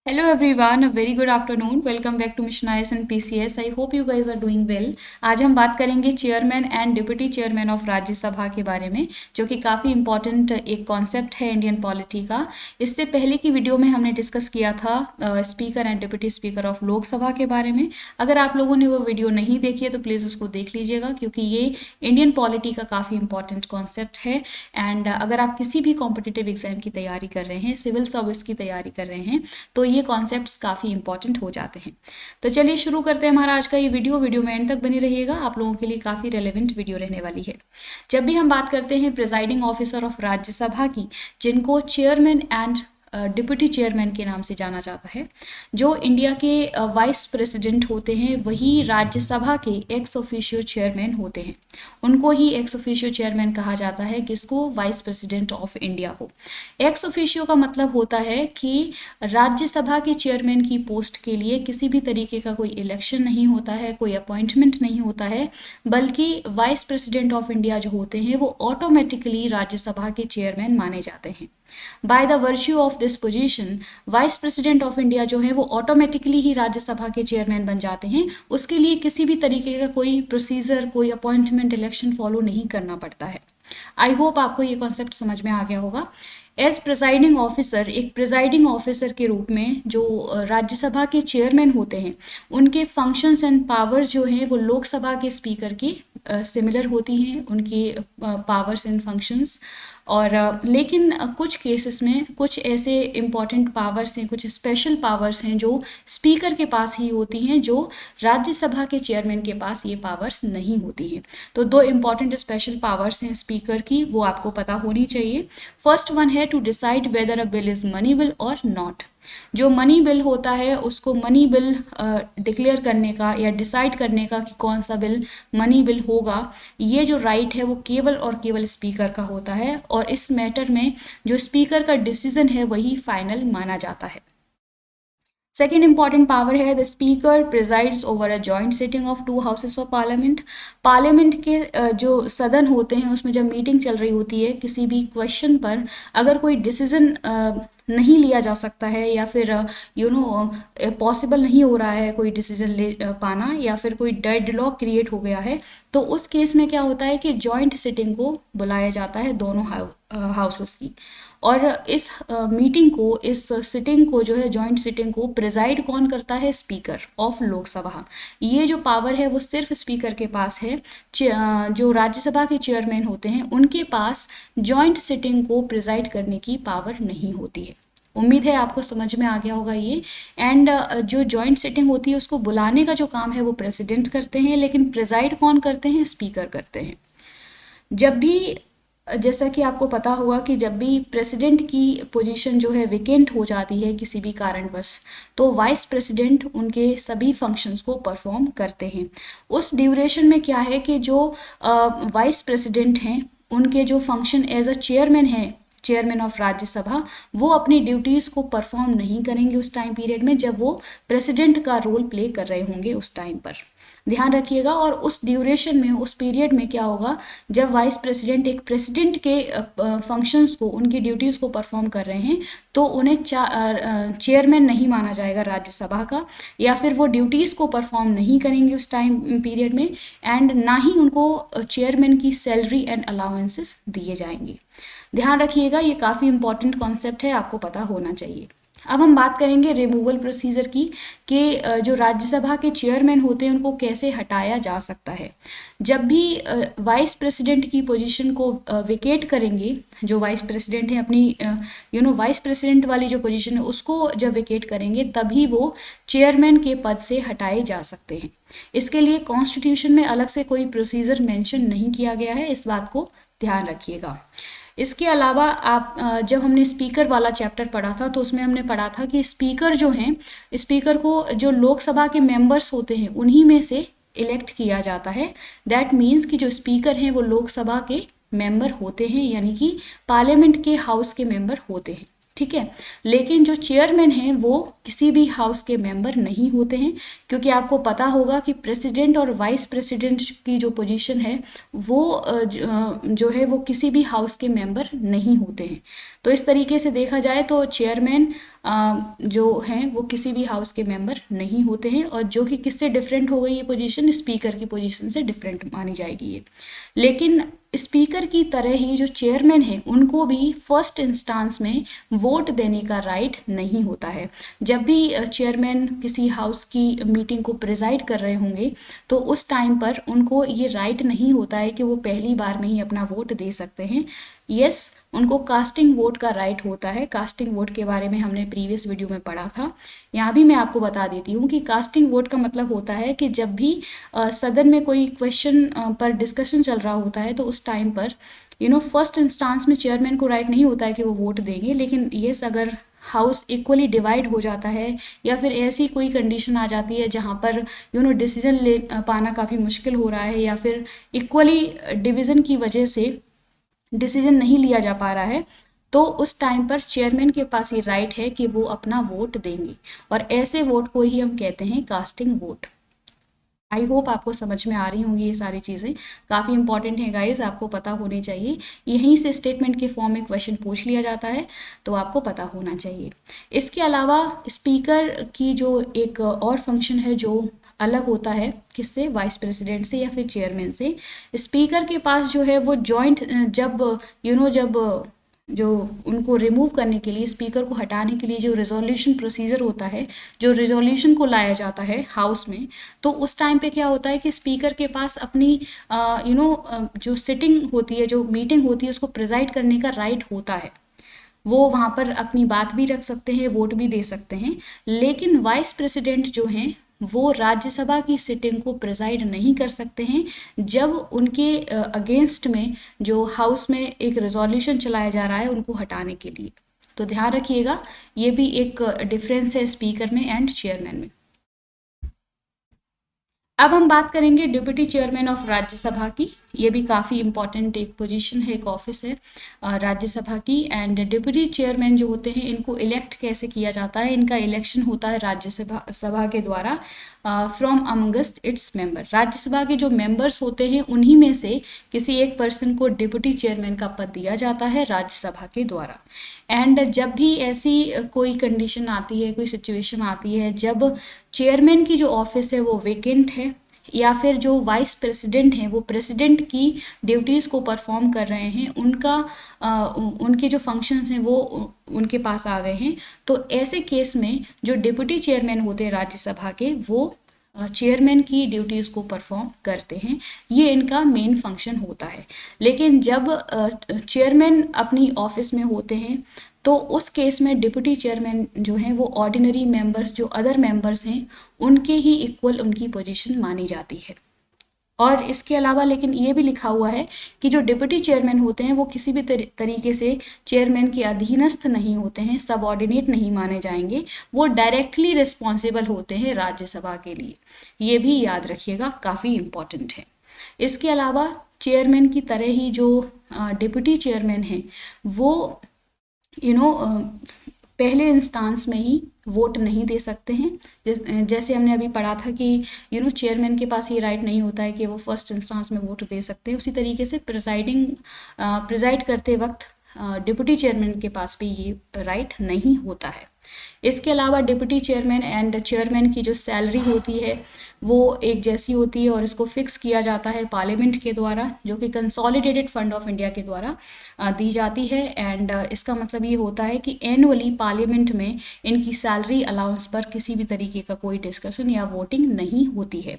Hello everyone, a very good afternoon. Welcome back to Mission IS and PCS. I hope you guys are doing well. आज हम बात करेंगे chairman and deputy chairman of Rajya Sabha के बारे में, जो कि काफ़ी इंपॉर्टेंट एक कॉन्सेप्ट है इंडियन पॉलिटी का. इससे पहले की वीडियो में हमने डिस्कस किया था speaker and deputy speaker of Lok Sabha के बारे में. अगर आप लोगों ने वो वीडियो नहीं देखी है तो प्लीज़ उसको देख लीजिएगा, क्योंकि ये इंडियन पॉलिटी का काफ़ी इंपॉर्टेंट कॉन्सेप्ट है. एंड अगर आप किसी भी कॉम्पिटिटिव एग्जाम की तैयारी कर रहे हैं, सिविल सर्विस की तैयारी कर रहे हैं, तो ये कॉन्सेप्ट्स काफ़ी इंपॉर्टेंट हो जाते हैं. तो चलिए शुरू करते हैं हमारा आज का ये वीडियो में एंड तक बनी रहिएगा. आप लोगों के लिए काफ़ी रेलेवेंट वीडियो रहने वाली है. जब भी हम बात करते हैं प्रिजाइडिंग ऑफिसर ऑफ राज्यसभा की, जिनको चेयरमैन एंड डिप्टी चेयरमैन के नाम से जाना जाता है, जो इंडिया के वाइस प्रेसिडेंट होते हैं, वही राज्यसभा के एक्स ऑफिशियो चेयरमैन होते हैं. उनको ही एक्स ऑफिशियो चेयरमैन कहा जाता है. किसको? वाइस प्रेसिडेंट ऑफ इंडिया को. एक्स ऑफिशियो का मतलब होता है कि राज्यसभा के चेयरमैन की पोस्ट के लिए किसी भी तरीके का कोई इलेक्शन नहीं होता है, कोई अपॉइंटमेंट नहीं होता है, बल्कि वाइस प्रेसिडेंट ऑफ इंडिया जो होते हैं वो ऑटोमेटिकली राज्यसभा के चेयरमैन माने जाते हैं. By the virtue of this position, vice president of India जो है वो ऑटोमेटिकली ही राज्यसभा के चेयरमैन बन जाते हैं. उसके लिए किसी भी तरीके का कोई प्रोसीजर, कोई अपॉइंटमेंट, इलेक्शन फॉलो नहीं करना पड़ता है. आई होप आपको ये कॉन्सेप्ट समझ में आ गया होगा. एज प्रिजाइडिंग ऑफिसर, एक प्रिजाइडिंग ऑफिसर के रूप में जो राज्यसभा के चेयरमैन होते हैं, उनके फंक्शंस एंड पावर्स जो हैं वो लोकसभा के स्पीकर की सिमिलर होती हैं, उनकी पावर्स एंड फंक्शंस. और लेकिन कुछ केसेस में कुछ ऐसे इम्पॉर्टेंट पावर्स हैं, कुछ स्पेशल पावर्स हैं जो स्पीकर के पास ही होती हैं, जो राज्यसभा के चेयरमैन के पास ये पावर्स नहीं होती हैं. तो दो इम्पॉर्टेंट स्पेशल पावर्स हैं स्पीकर की, वो आपको पता होनी चाहिए. फर्स्ट वन है to decide whether a bill is money bill और नॉट. जो मनी बिल होता है उसको मनी बिल डिक्लेयर करने का या डिसाइड करने का कि कौन सा बिल मनी बिल होगा, ये जो राइट है वो केवल और केवल स्पीकर का होता है. और इस मैटर में जो स्पीकर का डिसीजन है वही फाइनल माना जाता है. सेकेंड इंपॉर्टेंट पावर है the speaker presides over a joint sitting of two houses of parliament. Parliament के जो सदन होते हैं उसमें जब मीटिंग चल रही होती है, किसी भी क्वेश्चन पर अगर कोई डिसीजन नहीं लिया जा सकता है, या फिर पॉसिबल नहीं हो रहा है कोई डिसीजन ले पाना, या फिर कोई डेडलॉक क्रिएट हो गया है, तो उस केस में क्या होता है कि जॉइंट सिटिंग को बुलाया जाता है दोनों हाउसेस की. और इस मीटिंग को, इस सिटिंग को जो है, जॉइंट सिटिंग को प्रिजाइड कौन करता है? Speaker of Lok Sabha. ये जो पावर है वो सिर्फ स्पीकर के पास है. जो राज्यसभा के चेयरमैन होते हैं उनके पास जॉइंट सिटिंग को प्रिजाइड करने की पावर नहीं होती है. उम्मीद है आपको समझ में आ गया होगा ये. एंड जो जॉइंट सिटिंग होती है उसको बुलाने का जो काम है वो प्रेसिडेंट करते हैं, लेकिन प्रिजाइड कौन करते हैं? स्पीकर करते हैं. जब भी, जैसा कि आपको पता होगा कि जब भी प्रेसिडेंट की पोजीशन जो है वेकेंट हो जाती है किसी भी कारणवश, तो वाइस प्रेसिडेंट उनके सभी फंक्शंस को परफॉर्म करते हैं. उस ड्यूरेशन में क्या है कि जो वाइस प्रेसिडेंट हैं उनके जो फंक्शन एज अ चेयरमैन है, चेयरमैन ऑफ राज्यसभा, वो अपनी ड्यूटीज़ को परफॉर्म नहीं करेंगे उस टाइम पीरियड में जब वो प्रेसिडेंट का रोल प्ले कर रहे होंगे उस टाइम पर. ध्यान रखिएगा. और उस ड्यूरेशन में, उस पीरियड में क्या होगा, जब वाइस प्रेसिडेंट एक प्रेसिडेंट के फंक्शंस को, उनकी ड्यूटीज़ को परफॉर्म कर रहे हैं, तो उन्हें चेयरमैन नहीं माना जाएगा राज्यसभा का, या फिर वो ड्यूटीज़ को परफॉर्म नहीं करेंगे उस टाइम पीरियड में, एंड ना ही उनको चेयरमैन की सैलरी एंड अलाउंसेस दिए जाएंगे. ध्यान रखिएगा, ये काफ़ी इंपॉर्टेंट कॉन्सेप्ट है, आपको पता होना चाहिए. अब हम बात करेंगे रिमूवल प्रोसीजर की, कि जो राज्यसभा के चेयरमैन होते हैं उनको कैसे हटाया जा सकता है. जब भी वाइस प्रेसिडेंट की पोजीशन को वेकेट करेंगे, जो वाइस प्रेसिडेंट है अपनी वाइस प्रेसिडेंट वाली जो पोजीशन है उसको जब वेकेट करेंगे, तभी वो चेयरमैन के पद से हटाए जा सकते हैं. इसके लिए कॉन्स्टिट्यूशन में अलग से कोई प्रोसीजर मेंशन नहीं किया गया है, इस बात को ध्यान रखिएगा. इसके अलावा आप जब हमने स्पीकर वाला चैप्टर पढ़ा था तो उसमें हमने पढ़ा था कि स्पीकर जो हैं, स्पीकर को जो लोकसभा के मेंबर्स होते हैं उन्हीं में से इलेक्ट किया जाता है. दैट मीन्स कि जो स्पीकर हैं वो लोकसभा के मेंबर होते हैं, यानी कि पार्लियामेंट के हाउस के मेंबर होते हैं. ठीक है. लेकिन जो चेयरमैन हैं वो किसी भी हाउस के मेंबर नहीं होते हैं, क्योंकि आपको पता होगा कि प्रेसिडेंट और वाइस प्रेसिडेंट की जो पोजीशन है वो जो है वो किसी भी हाउस के मेंबर नहीं होते हैं. तो इस तरीके से देखा जाए तो चेयरमैन जो हैं वो किसी भी हाउस के मेंबर नहीं होते हैं, और जो कि किससे डिफरेंट हो गई ये पोजीशन, स्पीकर की पोजीशन से डिफरेंट मानी जाएगी ये। लेकिन स्पीकर की तरह ही जो चेयरमैन है उनको भी फर्स्ट इंस्टांस में वोट देने का राइट नहीं होता है। जब भी चेयरमैन किसी हाउस की मीटिंग को प्रिजाइड कर रहे होंगे तो उस टाइम पर उनको ये राइट नहीं होता है कि वो पहली बार में ही अपना वोट दे सकते हैं। यस, उनको कास्टिंग वोट का राइट होता है। कास्टिंग वोट के बारे में हमने प्रीवियस वीडियो में पढ़ा था। यहाँ भी मैं आपको बता देती हूँ कि कास्टिंग वोट का मतलब होता है कि जब भी सदन में कोई क्वेश्चन पर डिस्कशन चल रहा होता है तो उस टाइम पर फर्स्ट इंस्टांस में चेयरमैन को राइट नहीं होता है कि वो वोट देंगे। लेकिन यस, अगर हाउस इक्वली डिवाइड हो जाता है या फिर ऐसी कोई कंडीशन आ जाती है जहाँ पर डिसीजन ले पाना काफ़ी मुश्किल हो रहा है, या फिर इक्वली डिवीज़न की वजह से डिसीजन नहीं लिया जा पा रहा है, तो उस टाइम पर चेयरमैन के पास ये राइट है कि वो अपना वोट देंगे, और ऐसे वोट को ही हम कहते हैं कास्टिंग वोट। आई होप आपको समझ में आ रही होंगी ये सारी चीज़ें, काफ़ी इंपॉर्टेंट है गाइज, आपको पता होनी चाहिए। यहीं से स्टेटमेंट के फॉर्म में क्वेश्चन पूछ लिया जाता है, तो आपको पता होना चाहिए। इसके अलावा स्पीकर की जो एक और फंक्शन है जो अलग होता है किससे, वाइस प्रेसिडेंट से या फिर चेयरमैन से। स्पीकर के पास जो है वो जॉइंट, जब जो उनको रिमूव करने के लिए, स्पीकर को हटाने के लिए जो रिजोल्यूशन प्रोसीजर होता है, जो रिजोल्यूशन को लाया जाता है हाउस में, तो उस टाइम पे क्या होता है कि स्पीकर के पास अपनी जो सिटिंग होती है, जो मीटिंग होती है, उसको प्रिजाइड करने का राइट होता है। वो वहाँ पर अपनी बात भी रख सकते हैं, वोट भी दे सकते हैं। लेकिन वाइस प्रेसिडेंट जो हैं वो राज्यसभा की सिटिंग को प्रिजाइड नहीं कर सकते हैं जब उनके अगेंस्ट में जो हाउस में एक रेजोल्यूशन चलाया जा रहा है उनको हटाने के लिए। तो ध्यान रखिएगा, ये भी एक डिफरेंस है स्पीकर में एंड चेयरमैन में। अब हम बात करेंगे डिप्टी चेयरमैन ऑफ राज्यसभा की। ये भी काफ़ी इंपॉर्टेंट एक पोजीशन है, एक ऑफिस है राज्यसभा की। एंड डिप्टी चेयरमैन जो होते हैं इनको इलेक्ट कैसे किया जाता है, इनका इलेक्शन होता है राज्यसभा के द्वारा from amongst its member. Rajya Sabha के जो मेंबर्स होते हैं उन्हीं में से किसी एक पर्सन को डिप्टी चेयरमैन का पद दिया जाता है राज्यसभा के द्वारा। एंड जब भी ऐसी कोई कंडीशन आती है, कोई सिचुएशन आती है जब चेयरमैन की जो ऑफिस है वो वेकेंट है, या फिर जो वाइस प्रेसिडेंट हैं वो प्रेसिडेंट की ड्यूटीज़ को परफॉर्म कर रहे हैं, उनके जो फंक्शंस हैं वो उनके पास आ गए हैं, तो ऐसे केस में जो डिप्टी चेयरमैन होते हैं राज्यसभा के वो चेयरमैन की ड्यूटीज़ को परफॉर्म करते हैं। ये इनका मेन फंक्शन होता है। लेकिन जब चेयरमैन अपनी ऑफिस में होते हैं तो उस केस में डिप्टी चेयरमैन जो हैं वो ऑर्डिनरी मेंबर्स, जो अदर मेंबर्स हैं, उनके ही इक्वल उनकी पोजीशन मानी जाती है। और इसके अलावा लेकिन ये भी लिखा हुआ है कि जो डिप्टी चेयरमैन होते हैं वो किसी भी तरीके से चेयरमैन के अधीनस्थ नहीं होते हैं, सबऑर्डिनेट नहीं माने जाएंगे, वो डायरेक्टली रिस्पॉन्सिबल होते हैं राज्यसभा के लिए। ये भी याद रखिएगा, काफ़ी इम्पॉर्टेंट है। इसके अलावा चेयरमैन की तरह ही जो डिप्टी चेयरमैन हैं वो पहले इंस्टांस में ही वोट नहीं दे सकते हैं। जैसे हमने अभी पढ़ा था कि चेयरमैन के पास ये राइट नहीं होता है कि वो फर्स्ट इंस्टांस में वोट दे सकते हैं, उसी तरीके से प्रिजाइड करते वक्त डिप्टी चेयरमैन के पास भी ये राइट नहीं होता है। इसके अलावा डिप्टी चेयरमैन एंड चेयरमैन की जो सैलरी होती है वो एक जैसी होती है और इसको फिक्स किया जाता है पार्लियामेंट के द्वारा, जो कि कंसोलिडेटेड फंड ऑफ इंडिया के द्वारा दी जाती है। एंड इसका मतलब ये होता है कि एनुअली पार्लियामेंट में इनकी सैलरी अलाउंस पर किसी भी तरीके का कोई डिस्कशन या वोटिंग नहीं होती है।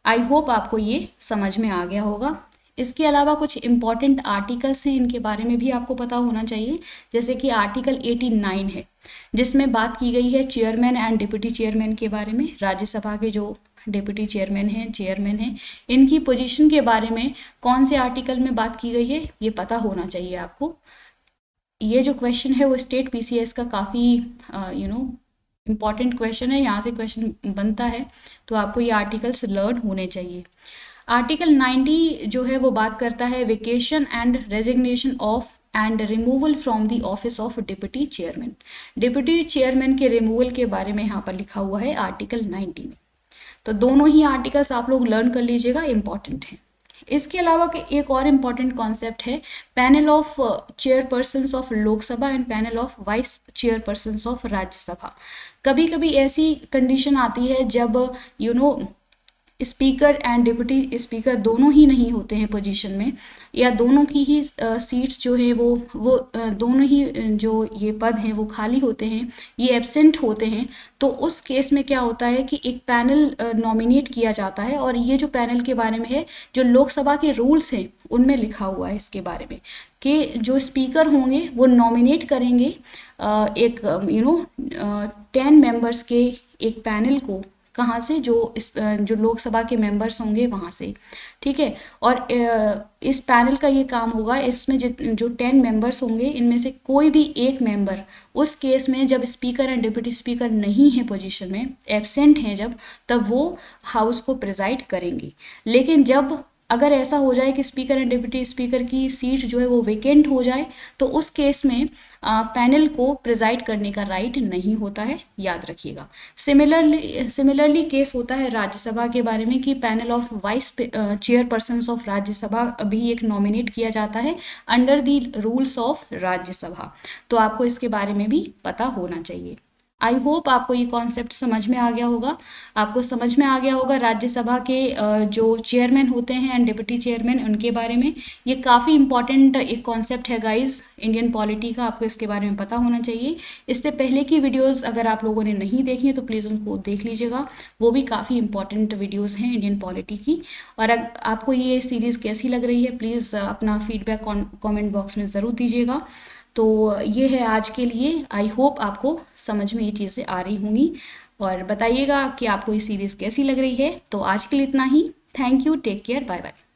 आई होप आपको ये समझ में आ गया होगा। इसके अलावा कुछ इम्पॉर्टेंट आर्टिकल्स हैं, इनके बारे में भी आपको पता होना चाहिए। जैसे कि आर्टिकल 89 है जिसमें बात की गई है चेयरमैन एंड डिप्टी चेयरमैन के बारे में। राज्यसभा के जो डिप्टी चेयरमैन हैं, इनकी पोजीशन के बारे में कौन से आर्टिकल में बात की गई है ये पता होना चाहिए आपको। ये जो क्वेश्चन है वो स्टेट पीसीएस का काफ़ी इम्पॉर्टेंट क्वेश्चन है, यहाँ से क्वेश्चन बनता है, तो आपको ये आर्टिकल्स लर्न होने चाहिए। आर्टिकल 90 जो है वो बात करता है vacation and resignation of and removal from the office of deputy chairman. Deputy chairman के रिमूवल के बारे में यहाँ पर लिखा हुआ है आर्टिकल 90 में। तो दोनों ही आर्टिकल्स आप लोग लर्न कर लीजिएगा, इम्पॉर्टेंट हैं। इसके अलावा एक और इम्पॉर्टेंट कॉन्सेप्ट है panel of chairpersons of Lok Sabha and panel of vice chairpersons of Rajya Sabha. कभी कभी ऐसी कंडीशन आती है जब स्पीकर एंड डिप्टी स्पीकर दोनों ही नहीं होते हैं पोजीशन में, या दोनों की ही सीट्स जो है वो दोनों ही जो ये पद हैं वो खाली होते हैं, ये एब्सेंट होते हैं। तो उस केस में क्या होता है कि एक पैनल नॉमिनेट किया जाता है, और ये जो पैनल के बारे में है, जो लोकसभा के रूल्स हैं उनमें लिखा हुआ है इसके बारे में कि जो स्पीकर होंगे वो नॉमिनेट करेंगे एक 10 मेंबर्स के एक पैनल को, कहाँ से, जो लोकसभा के मेंबर्स होंगे वहाँ से, ठीक है। और इस पैनल का ये काम होगा, इसमें जो 10 मेंबर्स होंगे इनमें से कोई भी एक मेंबर, उस केस में जब स्पीकर एंड डिप्टी स्पीकर नहीं है पोजीशन में, एब्सेंट हैं जब, तब वो हाउस को प्रिजाइड करेंगे। लेकिन जब अगर ऐसा हो जाए कि स्पीकर एंड डिप्टी स्पीकर की सीट जो है वो वेकेंट हो जाए, तो उस केस में पैनल को प्रिजाइड करने का राइट नहीं होता है, याद रखिएगा। सिमिलरली केस होता है राज्यसभा के बारे में कि panel of vice chairpersons of Rajya Sabha भी एक नॉमिनेट किया जाता है under the rules of Rajya Sabha. तो आपको इसके बारे में भी पता होना चाहिए। आई होप आपको ये कॉन्सेप्ट समझ में आ गया होगा। आपको समझ में आ गया होगा राज्यसभा के जो चेयरमैन होते हैं एंड डिप्टी चेयरमैन, उनके बारे में। ये काफ़ी इंपॉर्टेंट एक कॉन्सेप्ट है गाइस इंडियन पॉलिटी का, आपको इसके बारे में पता होना चाहिए। इससे पहले की वीडियोस अगर आप लोगों ने नहीं देखी है तो प्लीज़ उनको देख लीजिएगा, वो भी काफ़ी इंपॉर्टेंट वीडियोज़ हैं इंडियन पॉलिटी की। और आपको ये सीरीज़ कैसी लग रही है प्लीज़ अपना फीडबैक कॉमेंट बॉक्स में ज़रूर दीजिएगा। तो ये है आज के लिए। आई होप आपको समझ में ये चीज़ें आ रही होंगी, और बताइएगा कि आपको ये सीरीज़ कैसी लग रही है। तो आज के लिए इतना ही। Thank you, take care, bye bye.